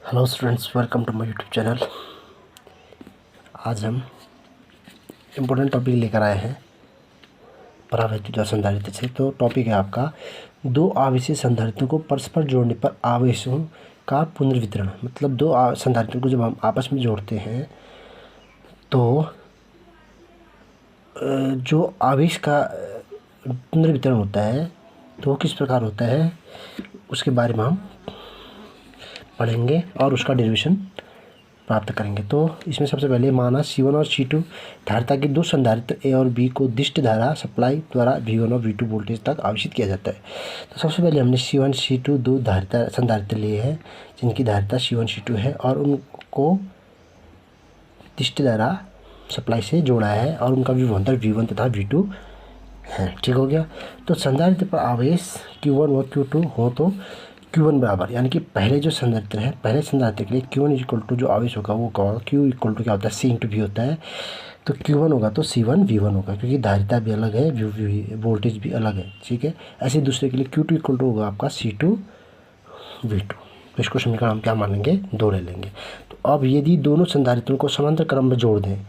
Hello students, welcome to my YouTube channel. आज हम important topic लेकर आए हैं परावैद्युत संधारित्र से। तो टॉपिक है आपका दो आवेशीय संधारित्रों को परस्पर जोड़ने पर आवेशों का पुनर्वितरण। मतलब दो संधारित्रों को जब हम आपस में जोड़ते हैं तो जो आवेश का पुनर्वितरण होता है तो वो किस प्रकार होता है उसके बारे में हम पढ़ेंगे और उसका डेरिवेशन प्राप्त करेंगे। तो इसमें सबसे पहले माना C1 और C2 धारिता के दो संधारित्र A और B को दिष्ट धारा सप्लाई द्वारा V1 और V2 वोल्टेज तक आवेशित किया जाता है। तो सबसे पहले हमने C1 C2 दो धारिता संधारित्र लिए हैं जिनकी धारिता C1 C2 है और उनको दिष्ट धारा सप्लाई से जोड़ा है और उनका विभवांतर V1 तथा V2 है। ठीक हो गया। तो संधारित्र पर आवेश Q1 और Q2 हो तो Q1 बराबर, यानी कि पहले जो संधारित्र है, पहले संधारित्र के लिए Q1 इक्वल टू जो आवेश होगा वो क्या होगा, Q इक्वल टू क्या होता है C इंटू V होता है। तो Q1 होगा तो C1 V1 होगा, क्योंकि धारिता भी अलग है, वोल्टेज भी अलग है। ठीक है। ऐसे दूसरे के लिए Q2 इक्वल टू होगा आपका C2 V2। तो इसको समीकरण हम क्या मान लेंगे, 2 ले लेंगे। तो अब यदि दोनों संधारित्रों को समांतर क्रम में जोड़ दें,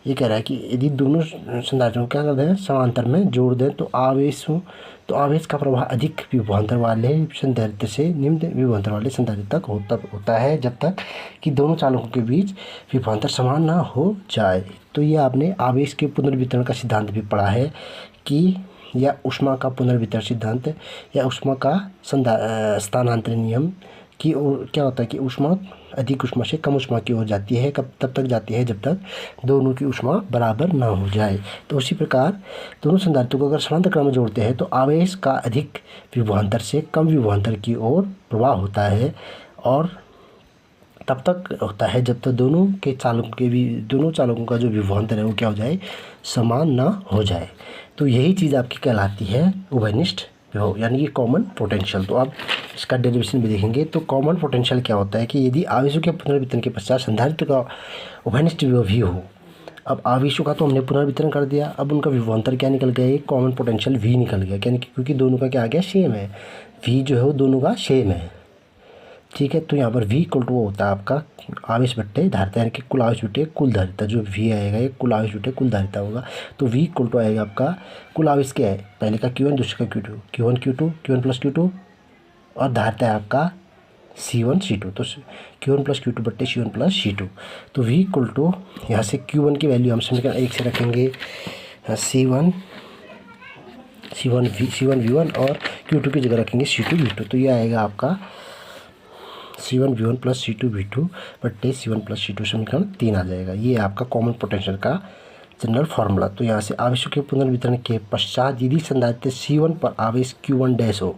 ये कह रहा है कि यदि दोनों संधारित्रों को क्या कर दें, समांतर में जोड़ दें तो आवेश का प्रवाह अधिक विभवांतर वाले संधारित्र से निम्न विभवांतर वाले संधारित्र तक होता है जब तक कि दोनों चालकों के बीच विभवांतर समान ना हो जाए। तो ये आपने आवेश के पुनर्वितरण का सिद्धांत भी पढ़ा है कि या ऊष्मा का पुनर्वितरण सिद्धांत या ऊष्मा का स्थानांतरण नियम की ओर क्या होता है कि ऊष्मा अधिक ऊष्मा से कम ऊष्मा की ओर जाती है, तब तक जाती है जब तक दोनों की ऊष्मा बराबर ना हो जाए। तो उसी प्रकार दोनों संधारित्रों को अगर समांतर क्रम में जोड़ते हैं तो आवेश का अधिक विभवांतर से कम विभवांतर की ओर प्रवाह होता है और तब तक होता है जब तक दोनों चालकों का जो विभवांतर है वो क्या हो जाए, समान ना हो जाए। तो यही चीज़ आपकी कहलाती है उभयनिष्ठ विभव, यानी कि कॉमन पोटेंशियल। तो आप इसका डेरिवेशन भी देखेंगे। तो कॉमन पोटेंशियल क्या होता है कि यदि आवेशों के पुनर्वितरण के पश्चात संधारित्र का उभयनिष्ठ विभव भी हो। अब आवेशों का तो हमने पुनर्वितरण कर दिया, अब उनका विभवांतर क्या निकल गया, एक कॉमन पोटेंशियल V निकल गया, यानी कि क्योंकि दोनों का क्या आ गया, सेम है। V जो है वो दोनों का सेम है। ठीक है। तो यहाँ पर V इक्वल टू वो होता है आपका आवेश बट्टे धारिता, यानी कि कुल आवेश बट्टे कुल धारिता। जो V आएगा ये कुल आवेश बट्टे कुल धारिता होगा। तो V इक्वल टू आएगा आपका कुल आवेश क्या है, पहले का Q1 दूसरे का Q2, Q1 Q2 Q1 plus Q2 और धारिता है आपका C1 C2। तो Q1 प्लस Q2 बट्टे C1 प्लस C2। तो V इक्वल टू यहाँ से Q1 की वैल्यू हम समीकरण 1 से रखेंगे C1 V1 और Q2 की जगह रखेंगे C2 V2। तो ये आएगा आपका C1 V1 plus C2 V2 बट्टे C1 प्लस C2, समीकरण 3 आ जाएगा। ये आपका कॉमन पोटेंशियल का जनरल फार्मूला। तो यहाँ से आवेशों के पुनर्वितरण के पश्चात यदि संधारित्र C1 पर आवेश Q1 डैश हो,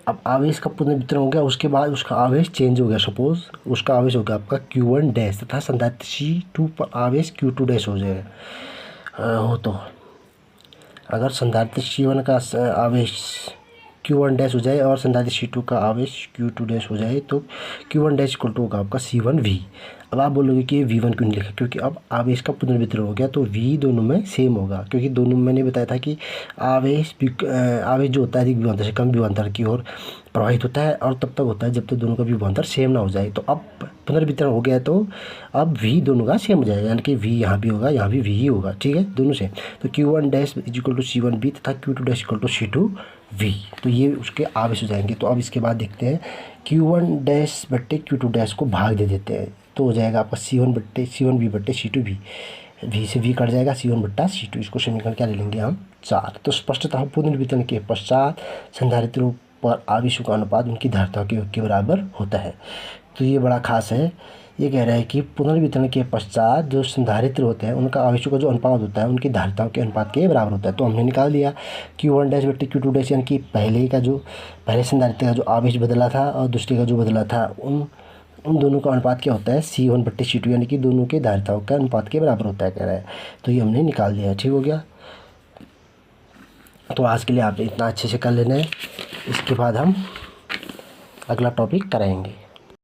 अब आवेश का पुनर्वितरण हो गया, उसके बाद उसका आवेश चेंज हो गया, सपोज उसका आवेश हो गया आपका Q1 डैश तथा संधारित्र C2 पर आवेश Q2 डैश हो जाएगा हो। तो अगर संधारित्र C1 का आवेश Q1 डैश हो जाए और संधारित्र C2 का आवेश Q2 डैश हो जाए तो Q1 डैश इक्वल टू होगा आपका C1 V। अब आप बोलोगे कि ये V1 क्यों नहीं लिखा, क्योंकि अब आवेश का पुनर्वितरण हो गया तो V दोनों में सेम होगा, क्योंकि दोनों में मैंने बताया था कि आवेश जो होता है अधिक विभवांतर से कम विभवांतर की ओर प्रवाहित होता है और तब तक होता है जब तक दोनों का विभवांतर सेम ना हो जाए। तो अब पुनर्वितरण हो गया तो अब V दोनों का सेम हो जाएगा, यानी कि V यहाँ भी होगा, यहाँ भी V ही होगा। ठीक है, दोनों सेम। तो Q1 dash is equal to C1 V तथा Q2 dash equal to C2 V। तो ये उसके आवेश हो जाएंगे। तो अब इसके बाद देखते हैं Q1 डैश बट्टे Q2 डैश को भाग दे देते हैं तो हो जाएगा आपका C1 V बट्टे C2 V। V से V कट जाएगा, C1 बट्टा C2। इसको समीकरण क्या ले लेंगे हम, 4। तो स्पष्टतः पुनर्वितरण के पश्चात संधारित्रों पर आवेशों का अनुपात उनकी धारिताओं के योग के बराबर होता है। तो ये बड़ा खास है। ये कह रहा है कि पुनर्वितरण के पश्चात जो संधारित्र होते हैं उनका आवेशों का जो अनुपात होता है उनकी धारिताओं के अनुपात के बराबर होता है। तो हमने निकाल दिया Q1 डैश बट्टे Q2 डैश, यानी कि पहले संधारित्र का जो आवेश बदला था और दूसरे का जो बदला था उन दोनों का अनुपात क्या होता है, C1 बट्टे C2, यानी कि दोनों के धारिताओं का अनुपात के बराबर होता है, कह रहा है। तो ये हमने निकाल दिया। ठीक हो गया। तो आज के लिए आपने इतना अच्छे से कर लेना है। इसके बाद हम अगला टॉपिक कराएंगे।